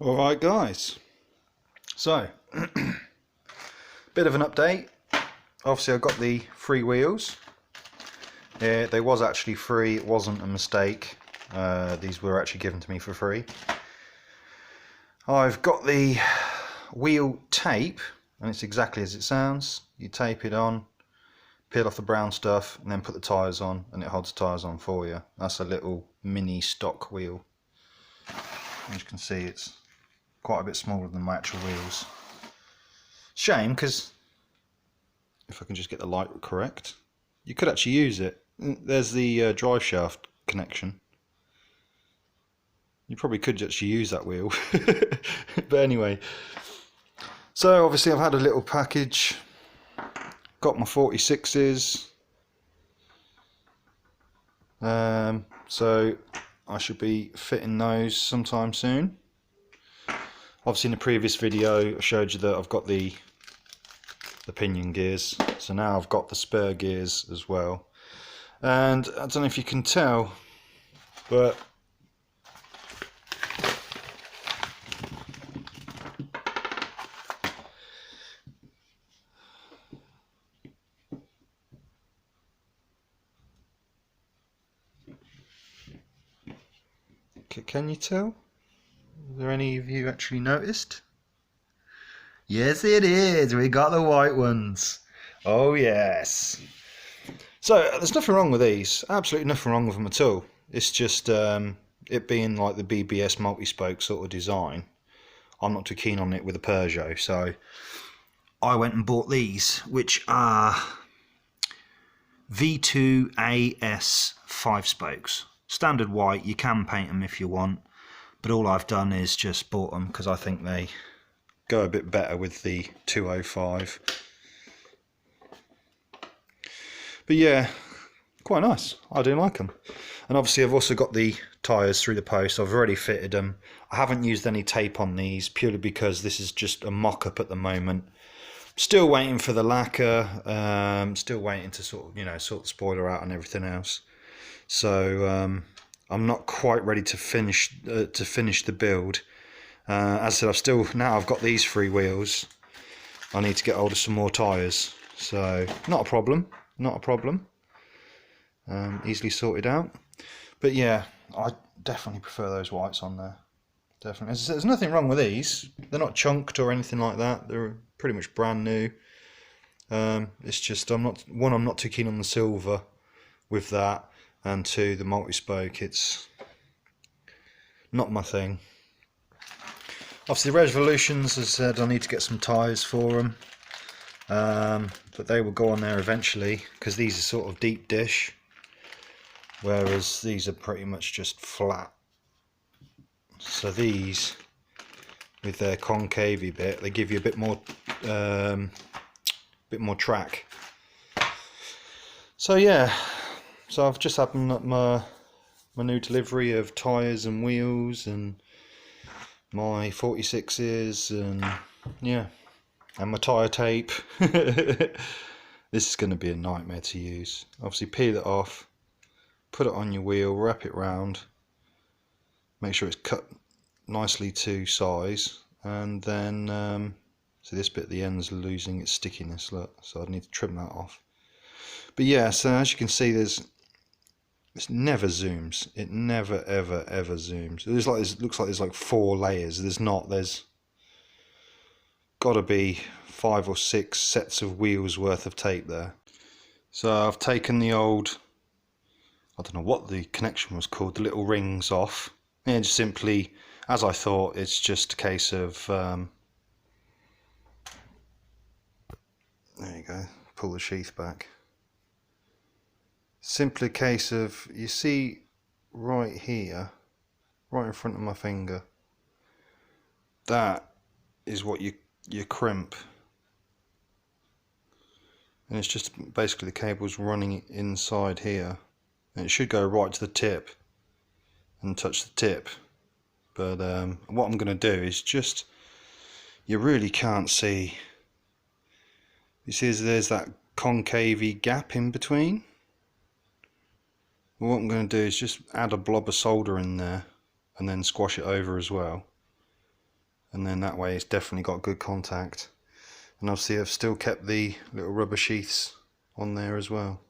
Alright guys, so bit of an update. Obviously I've got the free wheels. They was actually free, it wasn't a mistake. These were actually given to me for free. I've got the wheel tape, and it's exactly as it sounds. You tape it on, peel off the brown stuff, and then put the tyres on, and it holds the tyres on for you. That's a little mini stock wheel. As you can see, it's quite a bit smaller than my actual wheels. Shame, because if I can just get the light correct, you could actually use it. There's the drive shaft connection. You probably could actually use that wheel. But anyway, so obviously I've had a little package. Got my 46s. So I should be fitting those sometime soon. Obviously in the previous video I showed you that I've got the pinion gears, so now I've got the spur gears as well. And I don't know if you can tell, but can you tell? Are there any of you actually noticed? Yes it is, we got the white ones. Oh yes. So there's nothing wrong with these, absolutely nothing wrong with them at all. It's just it being like the BBS multi-spoke sort of design, I'm not too keen on it with a Peugeot, so I went and bought these, which are V2AS 5 spokes. Standard white, you can paint them if you want, but all I've done is just bought them because I think they go a bit better with the 205. But yeah, quite nice. I do like them. And obviously I've also got the tyres through the post. I've already fitted them. I haven't used any tape on these purely because this is just a mock-up at the moment. Still waiting for the lacquer. Still waiting to sort of, sort the spoiler out and everything else. So I'm not quite ready to finish the build. As I said, I've got these free wheels. I need to get hold of some more tyres. So not a problem. Not a problem. Easily sorted out. But yeah, I definitely prefer those whites on there. Definitely. There's nothing wrong with these. They're not chunked or anything like that. They're pretty much brand new. It's just I'm not too keen on the silver with that, and two, the multi-spoke, it's not my thing. Obviously the Revolutions, as I said, I need to get some tyres for them. But they will go on there eventually because these are sort of deep dish, whereas these are pretty much just flat. So these, with their concavey bit, they give you a bit more track. So yeah, so I've just had my new delivery of tyres and wheels and my 46s and yeah. And my tyre tape. This is going to be a nightmare to use. Obviously peel it off, put it on your wheel, wrap it round, make sure it's cut nicely to size, and then so this bit at the end is losing its stickiness, look, so I'd need to trim that off. But yeah, so as you can see, this never zooms. It never ever zooms. It looks like there's like 4 layers. There's got to be 5 or 6 sets of wheels worth of tape there. So I've taken the old, I don't know what the connection was called, the little rings off, and just simply, as I thought, it's just a case of there you go, pull the sheath back. Simply a case of, you see right here, right in front of my finger, that is what you crimp, and it's just basically the cable's running inside here, and it should go right to the tip and touch the tip. But what I'm going to do is just, you really can't see, you see there's that concavey gap in between. What I'm going to do is just add a blob of solder in there and then squash it over as well, and then that way it's definitely got good contact. And obviously I've still kept the little rubber sheaths on there as well.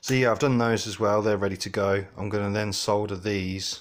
So yeah, I've done those as well, they're ready to go. I'm going to then solder these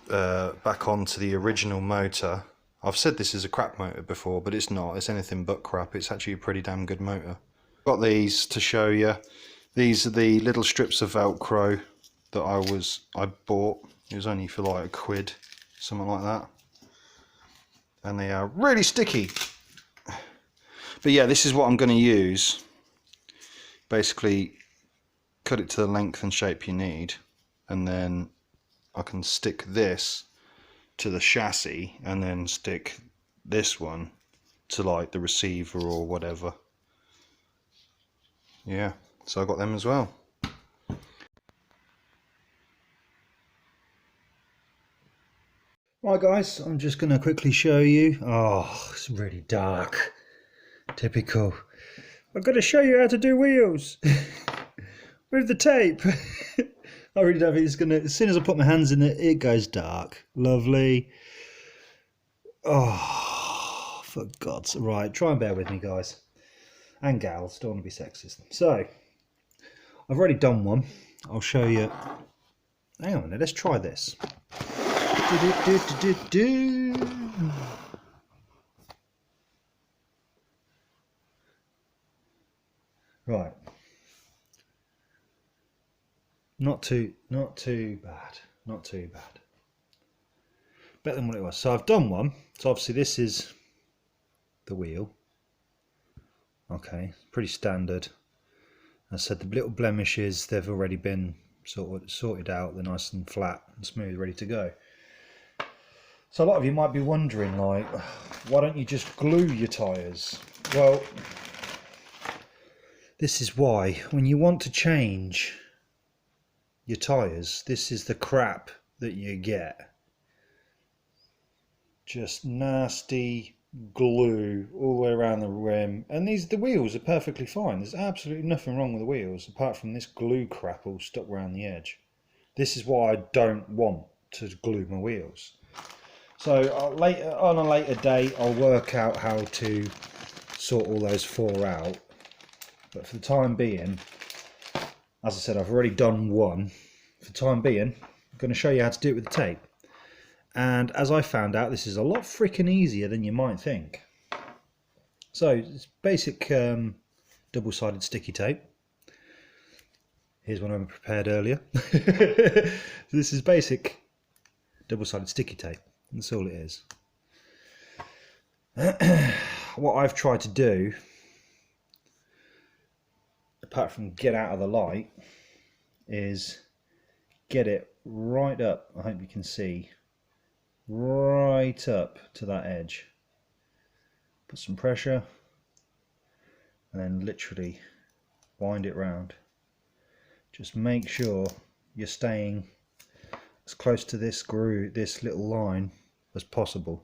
back onto the original motor. I've said this is a crap motor before, but it's not, it's anything but crap. It's actually a pretty damn good motor. Got these to show you. These are the little strips of Velcro that I bought. It was only for like £1, something like that. And they are really sticky. But yeah, this is what I'm going to use. Basically, cut it to the length and shape you need, and then I can stick this to the chassis, and then stick this one to like the receiver or whatever. Yeah, so I got them as well. Right guys, I'm just going to quickly show you. Oh, it's really dark. Typical. I'm going to show you how to do wheels with the tape. I really don't think it's going to, as soon as I put my hands in it, it goes dark. Lovely. Oh, for God's sake. Right, try and bear with me guys. And gals, don't want to be sexist. So, I've already done one. I'll show you. Hang on a minute, let's try this. Right. Not too bad. Not too bad. Better than what it was. So I've done one. So obviously this is the wheel. Okay, pretty standard. As I said, the little blemishes, they've already been sorted out. They're nice and flat and smooth, ready to go. So a lot of you might be wondering, like, why don't you just glue your tyres? Well, this is why. When you want to change your tyres, this is the crap that you get. Just nasty glue all the way around the rim, and the wheels are perfectly fine. There's absolutely nothing wrong with the wheels apart from this glue crap all stuck around the edge. This is why I don't want to glue my wheels. So on a later date I'll work out how to sort all those four out, but for the time being, as I said, I've already done one. For the time being, I'm going to show you how to do it with the tape. And as I found out, this is a lot freaking easier than you might think. So it's basic double-sided sticky tape. Here's one I prepared earlier. This is basic double-sided sticky tape. That's all it is. What I've tried to do, apart from get out of the light, is get it right up. I hope you can see. Right up to that edge. Put some pressure and then literally wind it round. Just make sure you're staying as close to this screw, this little line, as possible,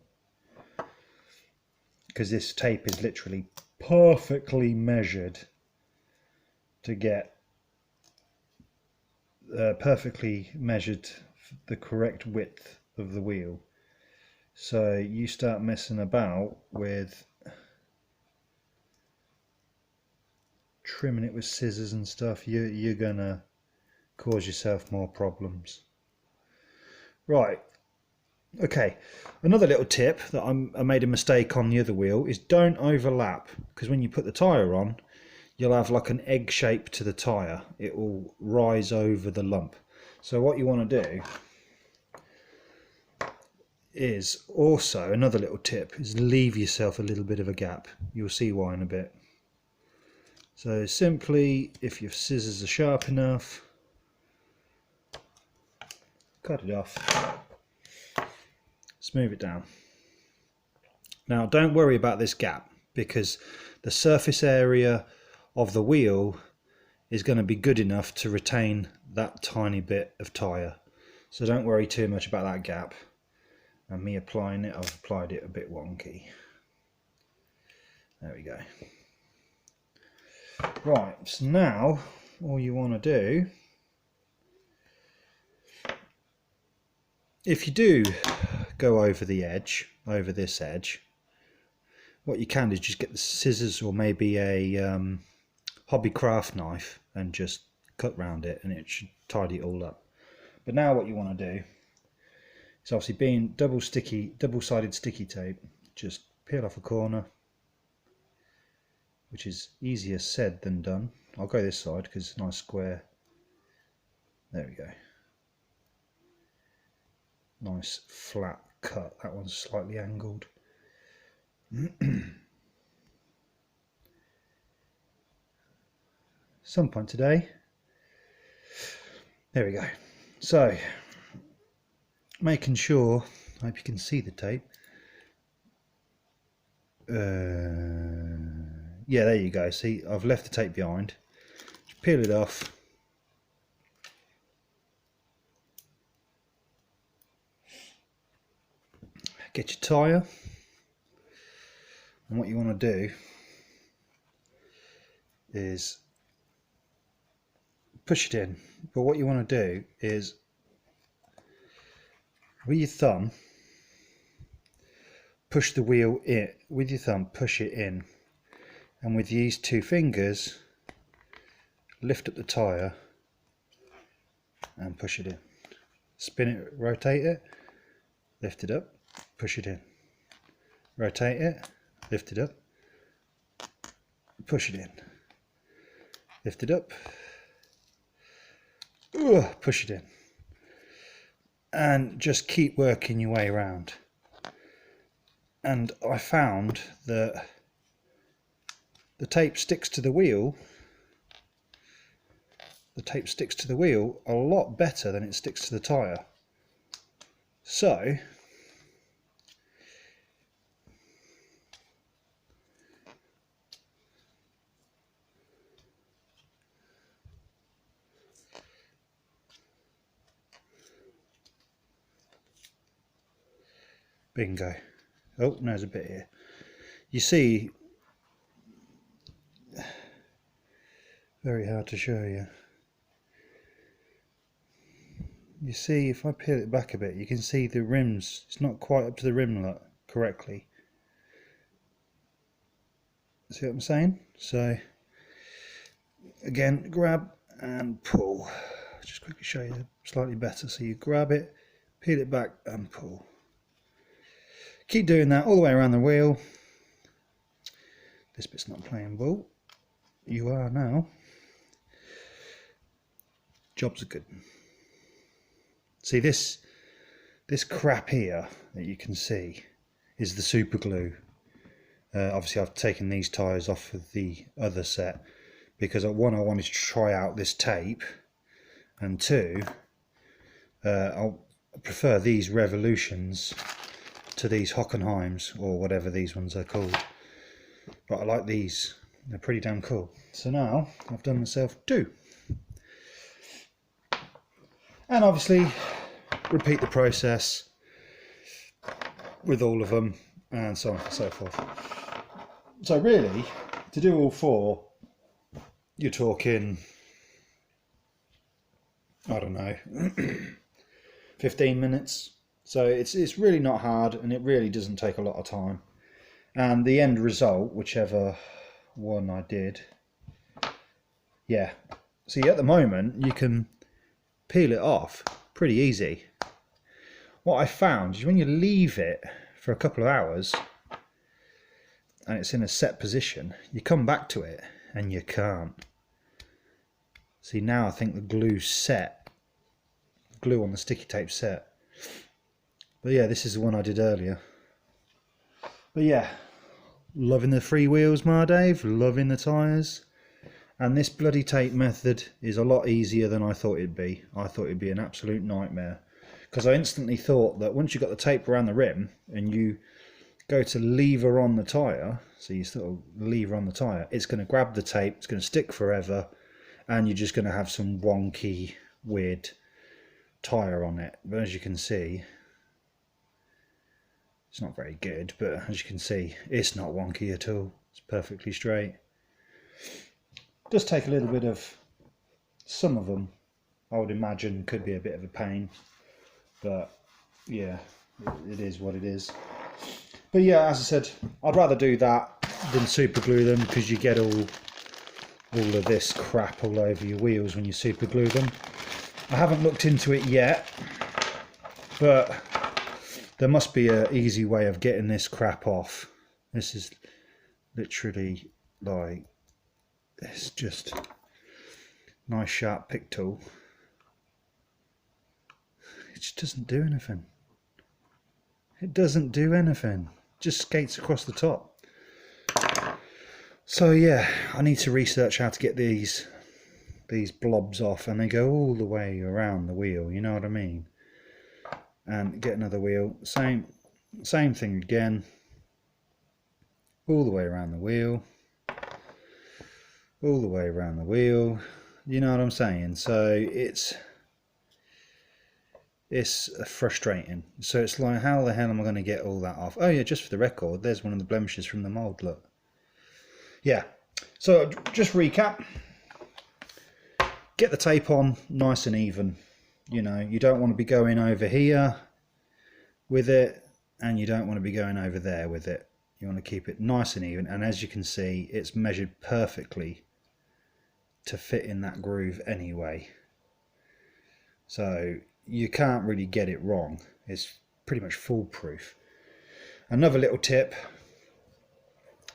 because this tape is literally perfectly measured to get the correct width of the wheel. So you start messing about with trimming it with scissors and stuff, you're gonna cause yourself more problems. Right, okay, another little tip that I made a mistake on the other wheel is don't overlap, because when you put the tyre on, you'll have like an egg shape to the tyre. It will rise over the lump. So what you want to do is also, another little tip, is leave yourself a little bit of a gap. You'll see why in a bit. So simply, if your scissors are sharp enough, cut it off, smooth it down. Now don't worry about this gap, because the surface area of the wheel is going to be good enough to retain that tiny bit of tyre. So don't worry too much about that gap. And me applying it, I've applied it a bit wonky. There we go. Right, so now all you want to do if you do go over the edge, over this edge, what you can do is just get the scissors or maybe a hobby craft knife and just cut round it, and it should tidy it all up. But now what you want to do is, obviously being double-sided sticky tape, just peel off a corner, which is easier said than done. I'll go this side because it's a nice square. There we go. Nice flat cut. That one's slightly angled. Some point today. There we go. So, making sure, I hope you can see the tape. Yeah, there you go. See, I've left the tape behind. Just peel it off. Get your tyre. And what you want to do is push it in. But what you want to do is, with your thumb, push the wheel in. With your thumb, push it in. And with these two fingers, lift up the tyre and push it in. Spin it, rotate it, lift it up, push it in. Rotate it, lift it up, push it in. Lift it up, push it in. And just keep working your way around. And I found that the tape sticks to the wheel. The tape sticks to the wheel a lot better than it sticks to the tyre. So bingo. Oh, there's a bit here. You see, very hard to show you. You see, if I peel it back a bit, you can see the rims. It's not quite up to the rim lot correctly. See what I'm saying? So, again, grab and pull. Just quickly show you slightly better. So you grab it, peel it back and pull. Keep doing that all the way around the wheel. This bit's not playing ball. You are now. Jobs are good. See, this crap here that you can see is the super glue. Obviously I've taken these tyres off of the other set because one, I wanted to try out this tape, and two, I prefer these Revolutions to these Hockenheims or whatever these ones are called. But I like these, they're pretty damn cool. So now I've done myself two. And obviously repeat the process with all of them and so on and so forth. So really, to do all four, you're talking, I don't know, 15 minutes. So it's really not hard, and it really doesn't take a lot of time. And the end result, whichever one I did, yeah. See, at the moment, you can peel it off pretty easy. What I found is when you leave it for a couple of hours and it's in a set position, you come back to it and you can't. See, now I think the glue's set. Glue on the sticky tape set. But yeah, this is the one I did earlier. But yeah, loving the free wheels, Ma Dave, loving the tyres. And this bloody tape method is a lot easier than I thought it'd be. I thought it'd be an absolute nightmare. Because I instantly thought that once you've got the tape around the rim and you go to lever on the tyre, so you sort of lever on the tyre, it's going to grab the tape, it's going to stick forever, and you're just going to have some wonky, weird tyre on it. But as you can see, it's not very good, but as you can see, it's not wonky at all. It's perfectly straight. Does take a little bit of, some of them I would imagine could be a bit of a pain, but yeah, it is what it is. But yeah, as I said, I'd rather do that than super glue them, because you get all of this crap all over your wheels when you super glue them. I haven't looked into it yet, but there must be an easy way of getting this crap off. This is literally like, it's just nice sharp pick tool. It just doesn't do anything. It doesn't do anything. It just skates across the top. So yeah, I need to research how to get these blobs off, and they go all the way around the wheel, you know what I mean? And get another wheel, same thing again, all the way around the wheel, all the way around the wheel, you know what I'm saying? So it's frustrating. So it's like, how the hell am I going to get all that off? Oh yeah, just for the record, there's one of the blemishes from the mold, look. Yeah, so just recap. Get the tape on nice and even. You know, you don't want to be going over here with it, and you don't want to be going over there with it. You want to keep it nice and even, and as you can see, it's measured perfectly to fit in that groove anyway. So you can't really get it wrong. It's pretty much foolproof. Another little tip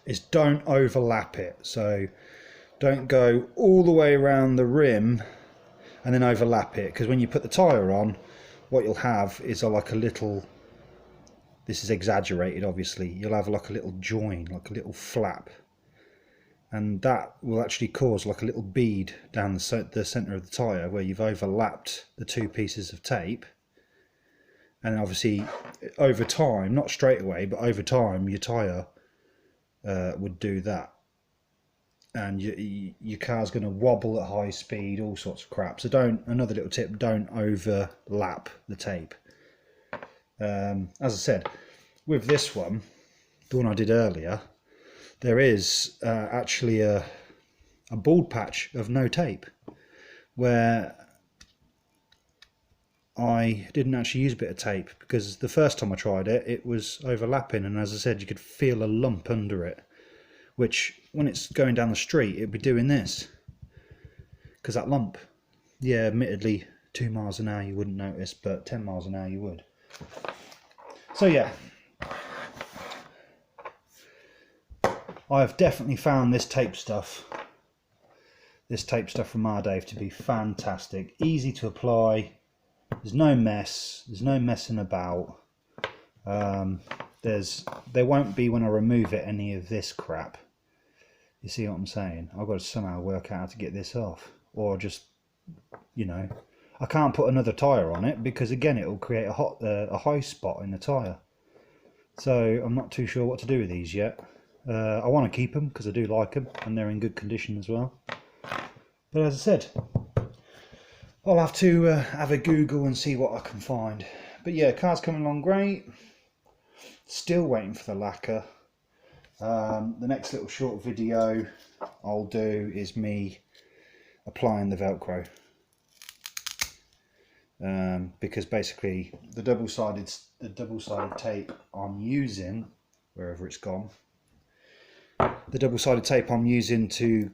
is don't overlap it. So don't go all the way around the rim and then overlap it, because when you put the tyre on, what you'll have is like a little, this is exaggerated obviously, you'll have like a little join, like a little flap, and that will actually cause like a little bead down the centre of the tyre where you've overlapped the two pieces of tape. And obviously over time, not straight away, but over time, your tyre would do that, and your car's going to wobble at high speed, all sorts of crap. So another little tip, don't overlap the tape. As I said, with this one, the one I did earlier, there is actually a bald patch of no tape where I didn't actually use a bit of tape, because the first time I tried it, it was overlapping, and as I said, you could feel a lump under it, which when it's going down the street, it'd be doing this, because that lump, yeah, admittedly 2 miles an hour you wouldn't notice, but 10 miles an hour you would. So yeah, I've definitely found this tape stuff from Mardave to be fantastic, easy to apply. There's no mess, there's no messing about. There won't be, when I remove it, any of this crap. You see what I'm saying? I've got to somehow work out how to get this off, or just, you know, I can't put another tyre on it, because again it will create a high spot in the tyre. So I'm not too sure what to do with these yet. I want to keep them because I do like them, and they're in good condition as well. But as I said, I'll have to have a Google and see what I can find. But yeah, car's coming along great. Still waiting for the lacquer. The next little short video I'll do is me applying the Velcro. Because basically the double-sided tape I'm using, wherever it's gone, the double-sided tape I'm using to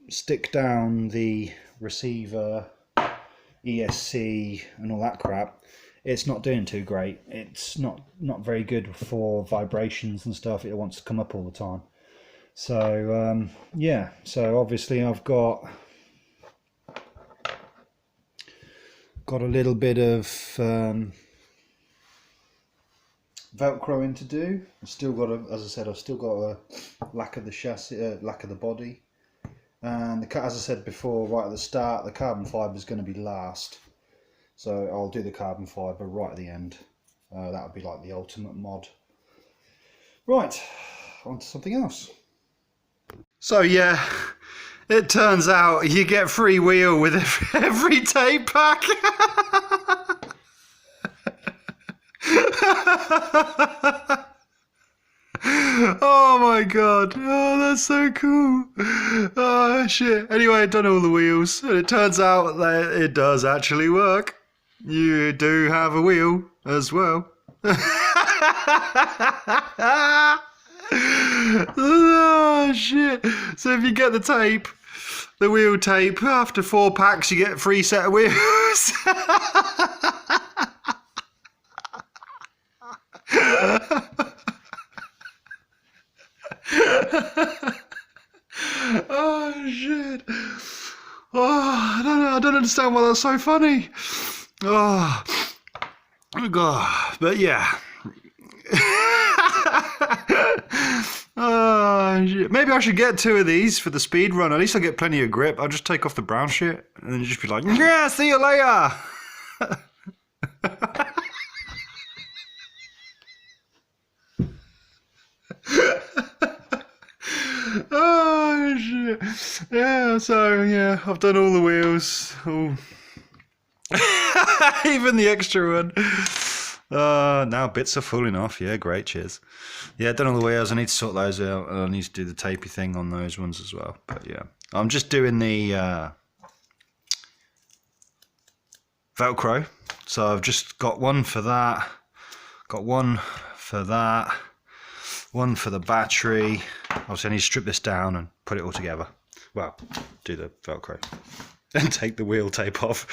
stick down the receiver, ESC and all that crap, it's not doing too great. It's not very good for vibrations and stuff. It wants to come up all the time. So yeah, so obviously I've got a little bit of Velcroing to do. I've still got as I said, I've still got a lacquer the chassis, lacquer the body, and as I said before, right at the start, the carbon fibre is going to be last. So I'll do the carbon fibre right at the end. That would be like the ultimate mod. Right, on to something else. So yeah, it turns out you get free wheel with every tape pack. Oh my god, oh that's so cool. Oh shit. Anyway, I've done all the wheels, and it turns out that it does actually work. You do have a wheel as well. Oh shit. So if you get the tape, the wheel tape, after 4 packs you get a free set of wheels. Oh shit. Oh, I don't understand why that's so funny. Oh god. But yeah. Oh shit. Maybe I should get 2 of these for the speed run. At least I'll get plenty of grip. I'll just take off the brown shit and then just be like, yeah, see you later. Oh shit. Yeah, so yeah, I've done all the wheels. All... Even the extra one. Now bits are falling off. Yeah, great, cheers. Yeah, done all the wheels. I need to sort those out. I need to do the tapey thing on those ones as well. But yeah, I'm just doing the Velcro. So I've just got one for that. Got one for that. One for the battery. Obviously I need to strip this down and put it all together. Well, do the Velcro. Then take the wheel tape off.